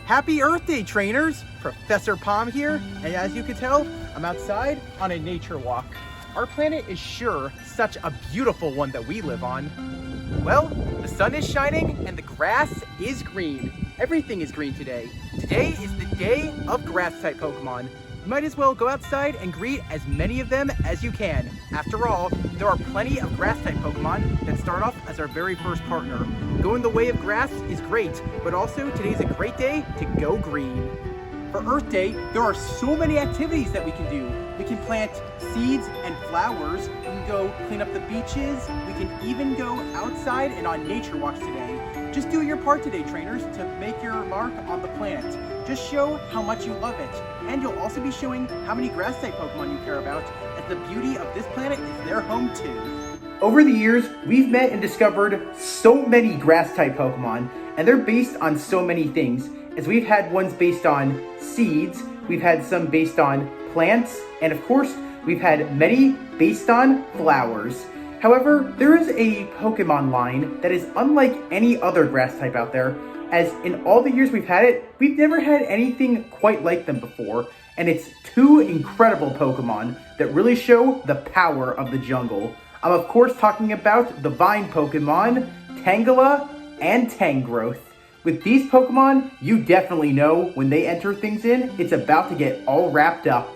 Happy Earth Day, trainers! Professor Palm here, and as you can tell, I'm outside on a nature walk. Our planet is sure such a beautiful one that we live on. Well, the sun is shining and the grass is green. Everything is green today. Today is the day of grass-type Pokemon. You might as well go outside and greet as many of them as you can. After all, there are plenty of grass-type Pokemon that start off as our very first partner. Going the way of grass is great, but also today's a great day to go green. For Earth Day, there are so many activities that we can do. We can plant seeds and flowers. We can go clean up the beaches. We can even go outside and on nature walks today. Just do your part today, trainers, to make your mark on the planet. Just show how much you love it. And you'll also be showing how many grass-type Pokemon you care about, as the beauty of this planet is their home too. Over the years, we've met and discovered so many grass-type Pokemon, and they're based on so many things, as we've had ones based on seeds, we've had some based on plants, and of course, we've had many based on flowers. However, there is a Pokemon line that is unlike any other grass type out there, as in all the years we've had it, we've never had anything quite like them before, and it's two incredible Pokemon that really show the power of the jungle. I'm of course talking about the vine Pokemon, Tangela and Tangrowth. With these Pokemon, you definitely know when they enter things in, it's about to get all wrapped up.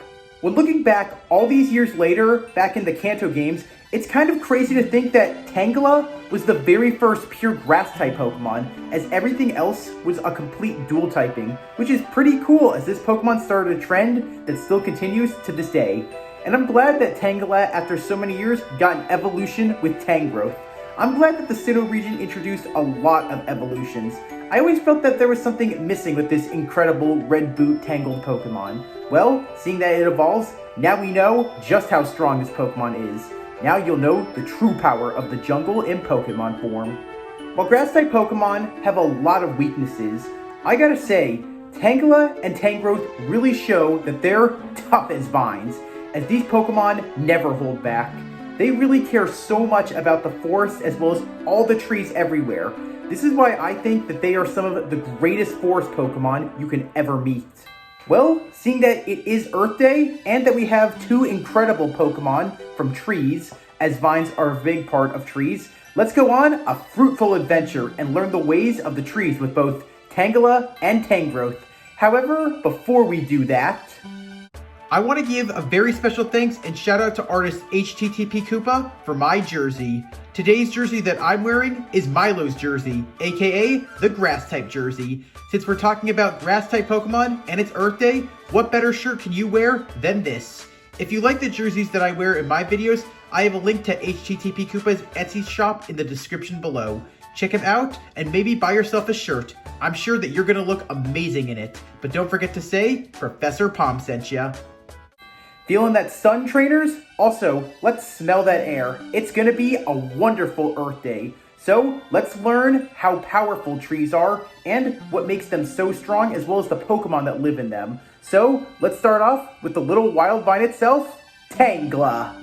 When looking back all these years later, back in the Kanto games, it's kind of crazy to think that Tangela was the very first pure grass-type Pokemon, as everything else was a complete dual typing, which is pretty cool as this Pokemon started a trend that still continues to this day. And I'm glad that Tangela, after so many years, got an evolution with Tangrowth. I'm glad that the Sinnoh region introduced a lot of evolutions. I always felt that there was something missing with this incredible Red Boot Tangled Pokemon. Well, seeing that it evolves, now we know just how strong this Pokemon is. Now you'll know the true power of the jungle in Pokemon form. While grass-type Pokemon have a lot of weaknesses, I gotta say, Tangela and Tangrowth really show that they're tough as vines, as these Pokemon never hold back. They really care so much about the forest as well as all the trees everywhere. This is why I think that they are some of the greatest forest Pokemon you can ever meet. Well, seeing that it is Earth Day, and that we have two incredible Pokemon from trees, as vines are a big part of trees, let's go on a fruitful adventure and learn the ways of the trees with both Tangela and Tangrowth. However, before we do that, I want to give a very special thanks and shout out to artist HTTP Koopa for my jersey. Today's jersey that I'm wearing is Milo's jersey, aka the grass type jersey. Since we're talking about grass type Pokemon and it's Earth Day, what better shirt can you wear than this? If you like the jerseys that I wear in my videos, I have a link to HTTP Koopa's Etsy shop in the description below. Check him out and maybe buy yourself a shirt. I'm sure that you're gonna look amazing in it. But don't forget to say, Professor Palm sent ya. Feeling that sun, trainers? Also, let's smell that air. It's gonna be a wonderful Earth Day. So, let's learn how powerful trees are and what makes them so strong, as well as the Pokemon that live in them. So, let's start off with the little wild vine itself, Tangela.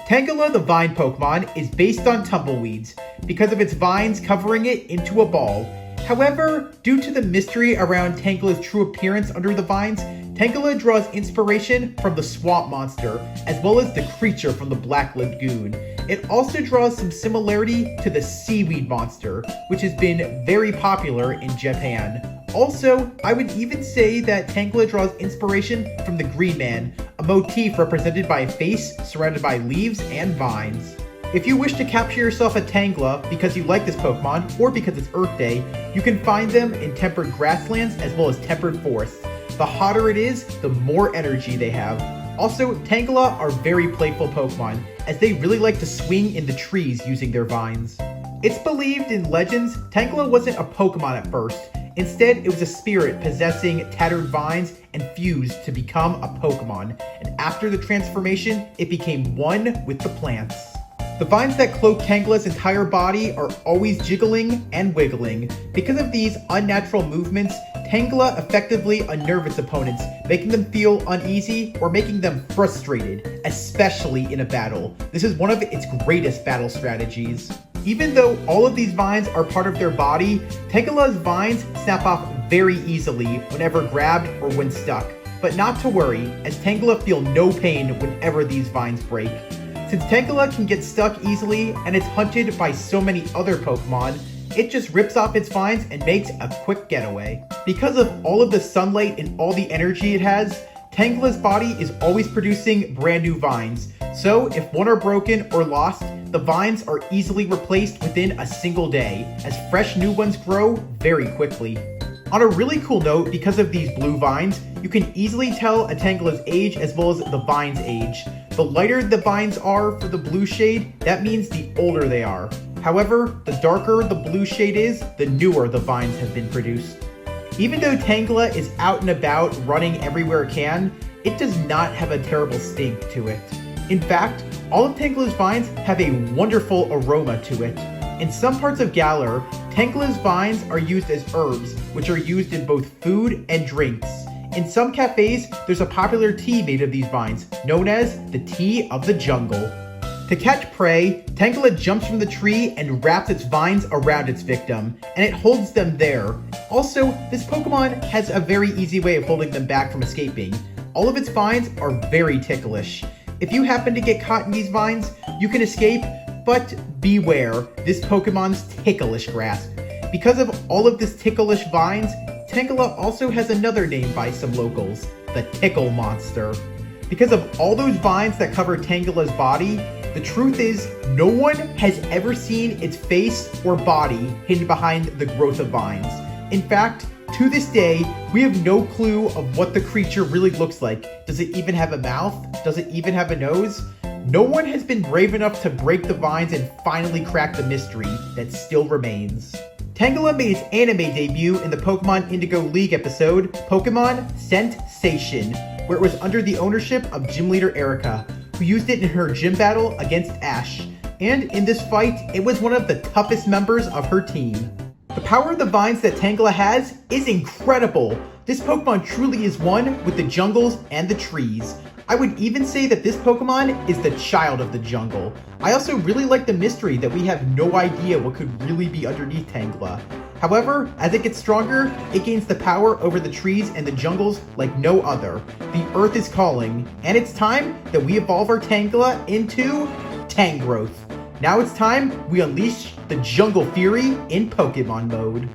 Tangela, the vine Pokemon, is based on tumbleweeds because of its vines covering it into a ball. However, due to the mystery around Tangela's true appearance under the vines, Tangela draws inspiration from the swamp monster, as well as the creature from the Black Lagoon. It also draws some similarity to the seaweed monster, which has been very popular in Japan. Also, I would even say that Tangela draws inspiration from the Green Man, a motif represented by a face surrounded by leaves and vines. If you wish to capture yourself a Tangela because you like this Pokemon, or because it's Earth Day, you can find them in tempered grasslands as well as tempered forests. The hotter it is, the more energy they have. Also, Tangela are very playful Pokemon, as they really like to swing in the trees using their vines. It's believed in legends, Tangela wasn't a Pokemon at first. Instead, it was a spirit possessing tattered vines and fused to become a Pokemon. And after the transformation, it became one with the plants. The vines that cloak Tangela's entire body are always jiggling and wiggling. Because of these unnatural movements, Tangela effectively unnerve its opponents, making them feel uneasy or making them frustrated, especially in a battle. This is one of its greatest battle strategies. Even though all of these vines are part of their body, Tangela's vines snap off very easily whenever grabbed or when stuck. But not to worry, as Tangela feel no pain whenever these vines break. Since Tangela can get stuck easily and it's hunted by so many other Pokemon, it just rips off its vines and makes a quick getaway. Because of all of the sunlight and all the energy it has, Tangela's body is always producing brand new vines. So if one are broken or lost, the vines are easily replaced within a single day, as fresh new ones grow very quickly. On a really cool note, because of these blue vines, you can easily tell a Tangela's age as well as the vine's age. The lighter the vines are for the blue shade, that means the older they are. However, the darker the blue shade is, the newer the vines have been produced. Even though Tangela is out and about running everywhere it can, it does not have a terrible stink to it. In fact, all of Tangela's vines have a wonderful aroma to it. In some parts of Galar, Tangela's vines are used as herbs, which are used in both food and drinks. In some cafes, there's a popular tea made of these vines, known as the Tea of the Jungle. To catch prey, Tangela jumps from the tree and wraps its vines around its victim, and it holds them there. Also, this Pokemon has a very easy way of holding them back from escaping. All of its vines are very ticklish. If you happen to get caught in these vines, you can escape, but beware this Pokemon's ticklish grasp. Because of all of this ticklish vines, Tangela also has another name by some locals, the Tickle Monster. Because of all those vines that cover Tangela's body, the truth is, no one has ever seen its face or body hidden behind the growth of vines. In fact, to this day, we have no clue of what the creature really looks like. Does it even have a mouth? Does it even have a nose? No one has been brave enough to break the vines and finally crack the mystery that still remains. Tangela made its anime debut in the Pokemon Indigo League episode, Pokemon Sensation, where it was under the ownership of Gym Leader Erica, who used it in her gym battle against Ash. And in this fight, it was one of the toughest members of her team. The power of the vines that Tangela has is incredible. This Pokemon truly is one with the jungles and the trees. I would even say that this Pokemon is the child of the jungle. I also really like the mystery that we have no idea what could really be underneath Tangela. However, as it gets stronger, it gains the power over the trees and the jungles like no other. The earth is calling, and it's time that we evolve our Tangela into Tangrowth. Now it's time we unleash the jungle fury in Pokemon mode.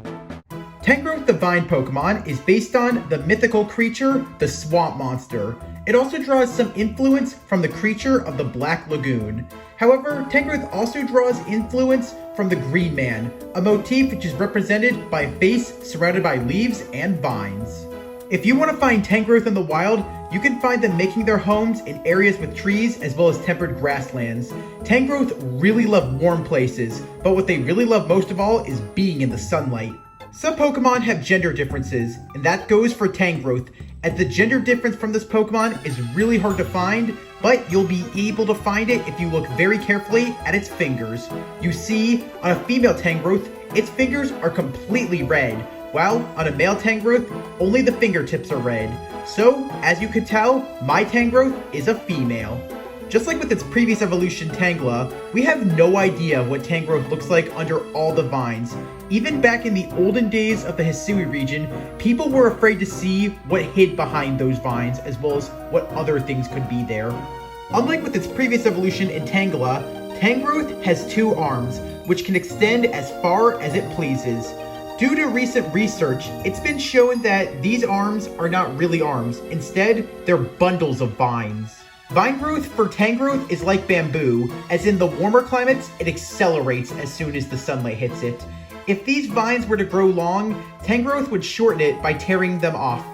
Tangrowth the Vine Pokemon is based on the mythical creature, the Swamp Monster. It also draws some influence from the creature of the Black Lagoon. However, Tangrowth also draws influence from the Green Man, a motif which is represented by a face surrounded by leaves and vines. If you want to find Tangrowth in the wild, you can find them making their homes in areas with trees as well as tempered grasslands. Tangrowth really love warm places, but what they really love most of all is being in the sunlight. Some Pokemon have gender differences, and that goes for Tangrowth, as the gender difference from this Pokemon is really hard to find, but you'll be able to find it if you look very carefully at its fingers. You see, on a female Tangrowth, its fingers are completely red, while on a male Tangrowth, only the fingertips are red. So, as you could tell, my Tangrowth is a female. Just like with its previous evolution, Tangela, we have no idea what Tangrowth looks like under all the vines. Even back in the olden days of the Hisui region, people were afraid to see what hid behind those vines, as well as what other things could be there. Unlike with its previous evolution in Tangela, Tangrowth has two arms, which can extend as far as it pleases. Due to recent research, it's been shown that these arms are not really arms. Instead, they're bundles of vines. Vine growth for Tangrowth is like bamboo, as in the warmer climates, it accelerates as soon as the sunlight hits it. If these vines were to grow long, Tangrowth would shorten it by tearing them off.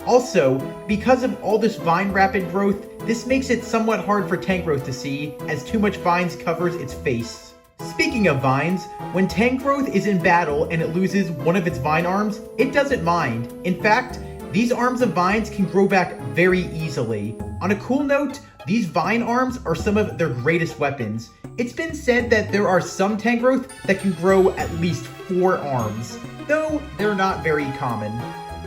Also, because of all this vine rapid growth, this makes it somewhat hard for Tangrowth to see, as too much vines covers its face. Speaking of vines, when Tangrowth is in battle and it loses one of its vine arms, it doesn't mind. In fact, these arms of vines can grow back very easily. On a cool note, these vine arms are some of their greatest weapons. It's been said that there are some Tangrowth that can grow at least 4 arms, though they're not very common.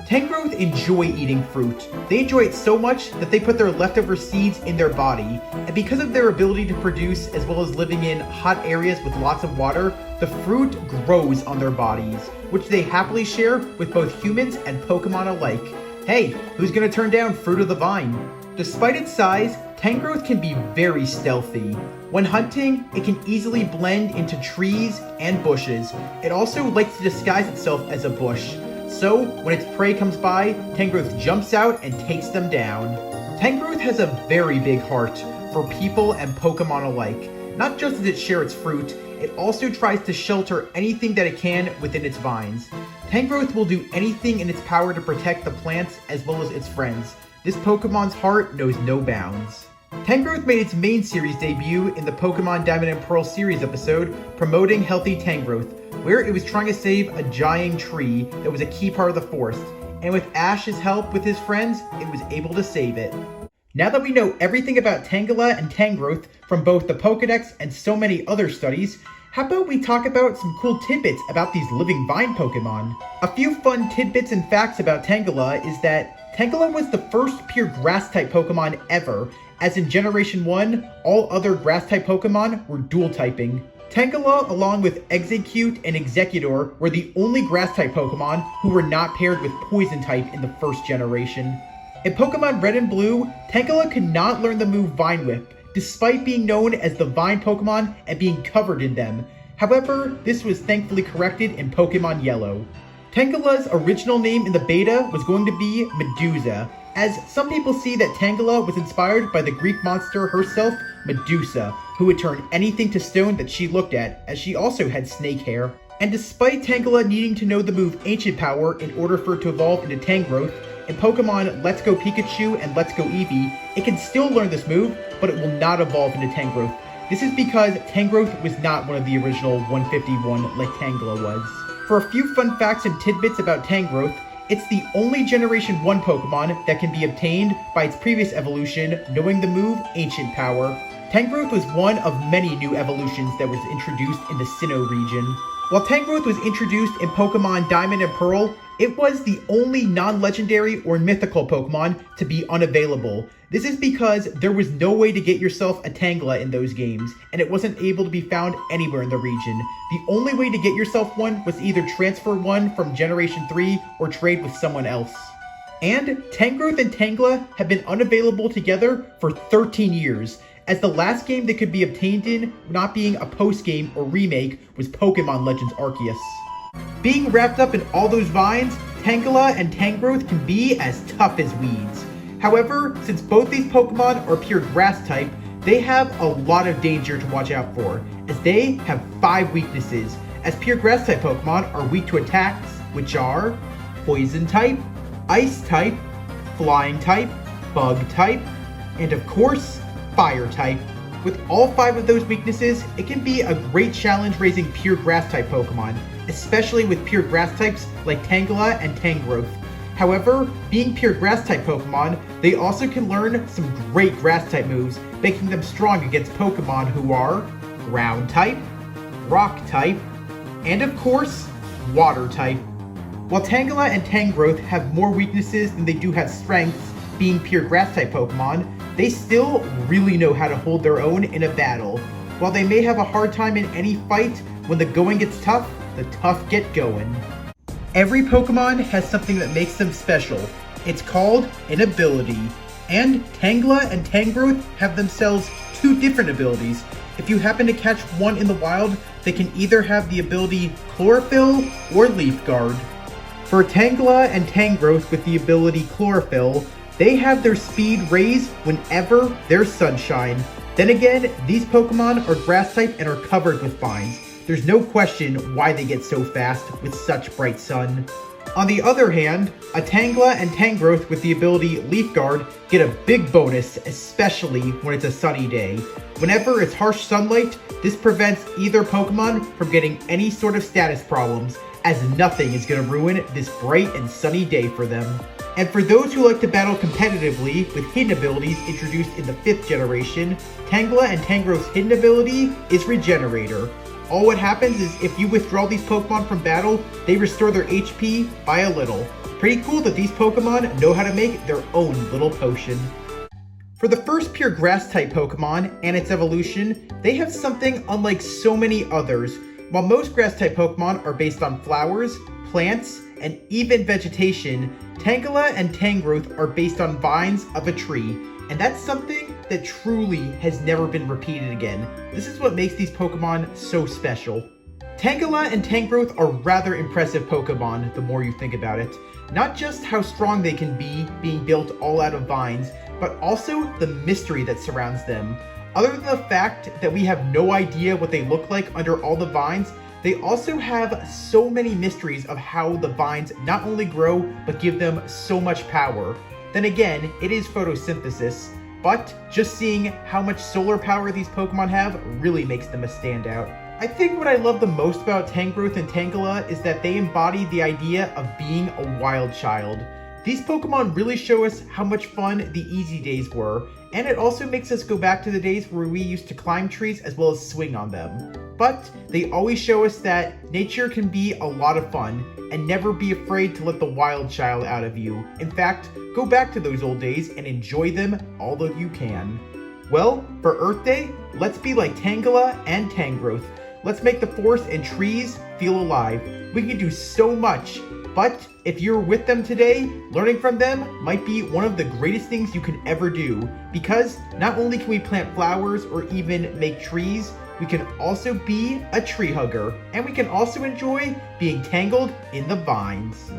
Tangrowth enjoy eating fruit. They enjoy it so much that they put their leftover seeds in their body, and because of their ability to produce as well as living in hot areas with lots of water, the fruit grows on their bodies, which they happily share with both humans and Pokemon alike. Hey, who's gonna turn down Fruit of the Vine? Despite its size, Tangrowth can be very stealthy. When hunting, it can easily blend into trees and bushes. It also likes to disguise itself as a bush. So, when its prey comes by, Tangrowth jumps out and takes them down. Tangrowth has a very big heart for people and Pokemon alike. Not just does it share its fruit, it also tries to shelter anything that it can within its vines. Tangrowth will do anything in its power to protect the plants as well as its friends. This Pokemon's heart knows no bounds. Tangrowth made its main series debut in the Pokemon Diamond and Pearl series episode, promoting healthy Tangrowth, where it was trying to save a giant tree that was a key part of the forest, and with Ash's help with his friends, it was able to save it. Now that we know everything about Tangela and Tangrowth from both the Pokedex and so many other studies, how about we talk about some cool tidbits about these living vine Pokemon? A few fun tidbits and facts about Tangela is that Tangela was the first pure Grass-type Pokemon ever, as in Generation 1, all other Grass-type Pokemon were dual-typing. Tangela, along with Exeggcute and Exeggutor, were the only Grass-type Pokemon who were not paired with Poison-type in the first generation. In Pokemon Red and Blue, Tangela could not learn the move Vine Whip, despite being known as the Vine Pokemon and being covered in them. However, this was thankfully corrected in Pokemon Yellow. Tangela's original name in the beta was going to be Medusa, as some people see that Tangela was inspired by the Greek monster herself, Medusa, who would turn anything to stone that she looked at, as she also had snake hair. And despite Tangela needing to know the move Ancient Power in order for it to evolve into Tangrowth, in Pokemon Let's Go Pikachu and Let's Go Eevee, it can still learn this move, but it will not evolve into Tangrowth. This is because Tangrowth was not one of the original 151 like Tangela was. For a few fun facts and tidbits about Tangrowth, it's the only Generation 1 Pokemon that can be obtained by its previous evolution knowing the move Ancient Power. Tangrowth was one of many new evolutions that was introduced in the Sinnoh region. While Tangrowth was introduced in Pokemon Diamond and Pearl, it was the only non-legendary or mythical Pokemon to be unavailable. This is because there was no way to get yourself a Tangela in those games, and it wasn't able to be found anywhere in the region. The only way to get yourself one was either transfer one from Generation 3 or trade with someone else. And Tangrowth and Tangela have been unavailable together for 13 years, as the last game they could be obtained in, not being a post-game or remake, was Pokemon Legends Arceus. Being wrapped up in all those vines, Tangela and Tangrowth can be as tough as weeds. However, since both these Pokemon are pure grass type, they have a lot of danger to watch out for, as they have 5 weaknesses, as pure grass type Pokemon are weak to attacks, which are Poison type, Ice type, Flying type, Bug type, and of course, Fire type. With all 5 of those weaknesses, it can be a great challenge raising pure grass type Pokemon, especially with pure grass types like Tangela and Tangrowth. However, being pure grass type Pokemon, they also can learn some great grass type moves, making them strong against Pokemon who are Ground type, Rock type, and of course, Water type. While Tangela and Tangrowth have more weaknesses than they do have strengths, being pure grass type Pokemon, they still really know how to hold their own in a battle. While they may have a hard time in any fight, when the going gets tough, the tough get going. Every Pokemon has something that makes them special. It's called an ability. And Tangela and Tangrowth have themselves 2 different abilities. If you happen to catch one in the wild, they can either have the ability Chlorophyll or Leaf Guard. For Tangela and Tangrowth with the ability Chlorophyll, they have their speed raised whenever there's sunshine. Then again, these Pokemon are grass type and are covered with vines. There's no question why they get so fast with such bright sun. On the other hand, a Tangela and Tangrowth with the ability Leaf Guard get a big bonus, especially when it's a sunny day. Whenever it's harsh sunlight, this prevents either Pokemon from getting any sort of status problems, as nothing is going to ruin this bright and sunny day for them. And for those who like to battle competitively with hidden abilities introduced in the 5th generation, Tangela and Tangrowth's hidden ability is Regenerator. All what happens is if you withdraw these Pokemon from battle, they restore their HP by a little. Pretty cool that these Pokemon know how to make their own little potion. For the first pure grass type Pokemon and its evolution, they have something unlike so many others. While most grass-type Pokemon are based on flowers, plants, and even vegetation, Tangela and Tangrowth are based on vines of a tree, and that's something that truly has never been repeated again. This is what makes these Pokemon so special. Tangela and Tangrowth are rather impressive Pokemon, the more you think about it. Not just how strong they can be, being built all out of vines, but also the mystery that surrounds them. Other than the fact that we have no idea what they look like under all the vines, they also have so many mysteries of how the vines not only grow, but give them so much power. Then again, it is photosynthesis, but just seeing how much solar power these Pokemon have really makes them a standout. I think what I love the most about Tangrowth and Tangela is that they embody the idea of being a wild child. These Pokemon really show us how much fun the easy days were, and it also makes us go back to the days where we used to climb trees as well as swing on them. But they always show us that nature can be a lot of fun, and never be afraid to let the wild child out of you. In fact, go back to those old days and enjoy them all that you can. Well, for Earth Day, let's be like Tangela and Tangrowth. Let's make the forest and trees feel alive. We can do so much, but if you're with them today, learning from them might be one of the greatest things you can ever do, because not only can we plant flowers or even make trees, we can also be a tree hugger, and we can also enjoy being tangled in the vines.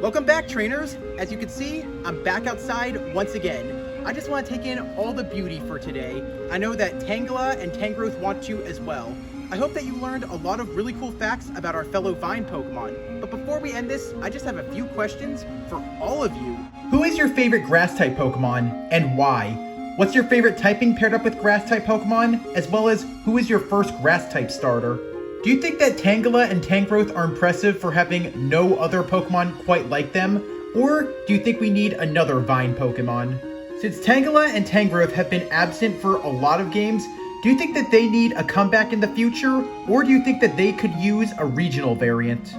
Welcome back, trainers. As you can see, I'm back outside once again. I just want to take in all the beauty for today. I know that Tangela and Tangrowth want to as well. I hope that you learned a lot of really cool facts about our fellow vine Pokemon. But before we end this, I just have a few questions for all of you. Who is your favorite grass-type Pokemon, and why? What's your favorite typing paired up with grass-type Pokemon, as well as who is your first grass-type starter? Do you think that Tangela and Tangrowth are impressive for having no other Pokemon quite like them? Or do you think we need another vine Pokemon? Since Tangela and Tangrowth have been absent for a lot of games, do you think that they need a comeback in the future, or do you think that they could use a regional variant?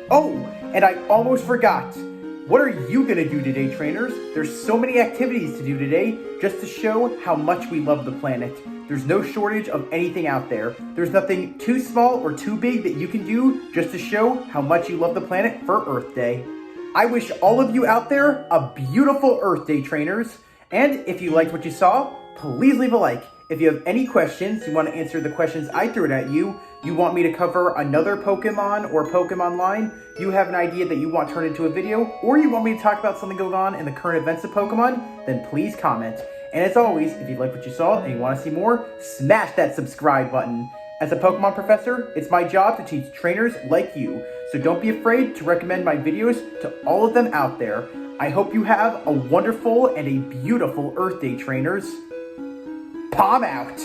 Oh, and I almost forgot. What are you going to do today, trainers? There's so many activities to do today just to show how much we love the planet. There's no shortage of anything out there. There's nothing too small or too big that you can do just to show how much you love the planet for Earth Day. I wish all of you out there a beautiful Earth Day, trainers. And if you liked what you saw, please leave a like. If you have any questions, you want to answer the questions I threw at you, you want me to cover another Pokemon or Pokemon line, you have an idea that you want turned into a video, or you want me to talk about something going on in the current events of Pokemon, then please comment. And as always, if you like what you saw and you want to see more, smash that subscribe button. As a Pokemon professor, it's my job to teach trainers like you, so don't be afraid to recommend my videos to all of them out there. I hope you have a wonderful and a beautiful Earth Day, trainers. Palm out!